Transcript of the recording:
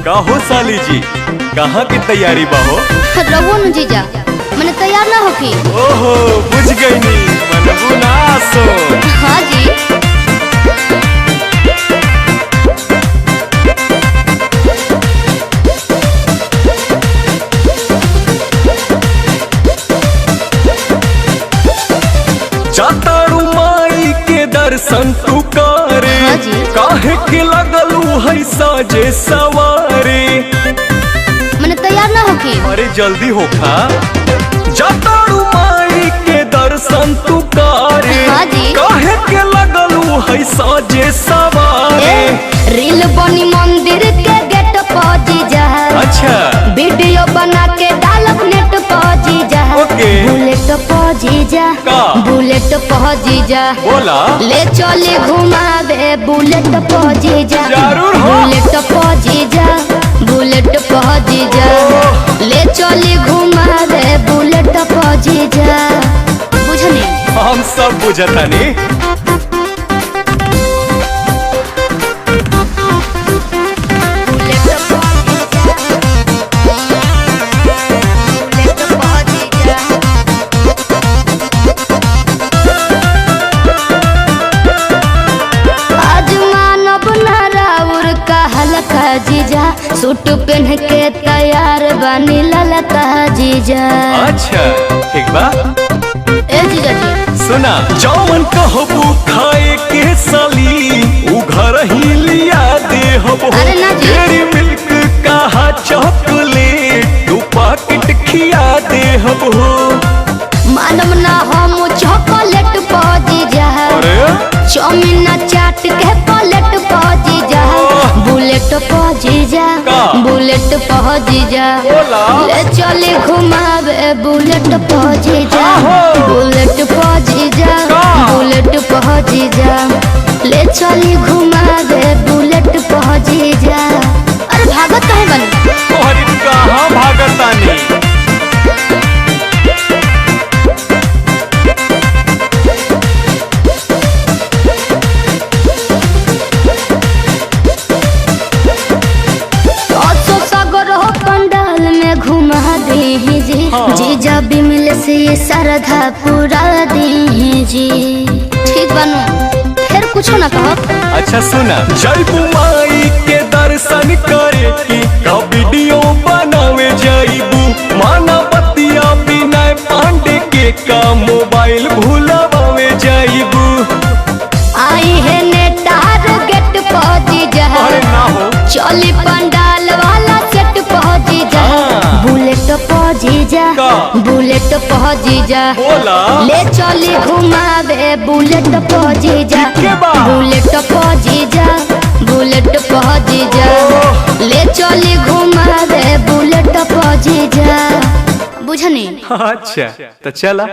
का हो साली जी, कहाँ की तैयारी बाहो? रवो न जीजा, मैंने तैयार ना होकी। ओहो बुझ गई नी, मनबू ना सो। हाँ जी। जातारू माई के दर्शन तू करे, हाँ जी। काहे के लगलू है साजे सवारे। मैंने तैयार ना होकी। अरे जल्दी होखा, जातारू माई के दर्शन तू करे, हाँ जी। काहे के लगलू है साजे सवारे। रील बनी मंदिर के गेट पर जीजा, अच्छा वीडियो बना के डालब नेट पर जीजा। ओके। बुलेट पर जीजा, का? बुलेट पर जीजा, बोला ले चले घुमावे बुलेट पर जीजा। जरूर हो। बुलेट पर जीजा, बुलेट पर जीजा, ले चले घुमावे बुलेट पर जीजा। बुझनी हम सब बुझतानी। जीजा सूट पहन के तैयार बनी ललका जीजा। अच्छा ठीक बा। ए जीजा जी सुना, जौन कहबू खाए के साली उ घर ही लिया दे हबो। अरे ना जी। डेरी मिल्क कहा चॉकलेट दू पैकेट खिया दे हबो। मानम ना हम चॉकलेट पा जीजा, अरे चाउमीन चाट के प्लेट पा जीजा। बुलेट पा जीजा, का? बुलेट पा जीजा, बोला। ले चले घुमावे बुलेट पा जीजा। आहो। बुलेट पा जीजा, का? बुलेट पा जीजा, ले चले घुमावे बुलेट पा जीजा। अरे भागत काहे बनी? तोहरी कहाँ भागतानी। हाँ। जीजा बिमल से ये श्रद्धा पूरा दी जी। ठीक बनू, फिर कुछ ना कहो। अच्छा सुना, जयबू माई के दर्शन करे की का वीडियो बनावे जाइबू। माना बतिया बिना पांडे के का मोबाइल भूलावे जाइबू। आई है नेटार गेट पहुंची जा, अरे ना हो। चली पंडाल वाला सेट पहुंची जा। हाँ। बुलेट पहुंची जा, का? बुलेट पहुंची जा, बोला। ले चली घुमावे बुलेट पहुंची जा। के बा? बुलेट पहुंची जा, बुलेट पहुंची जा, ले चली घुमावे बुलेट पहुंची जा। बुझनी अच्छा तो चला।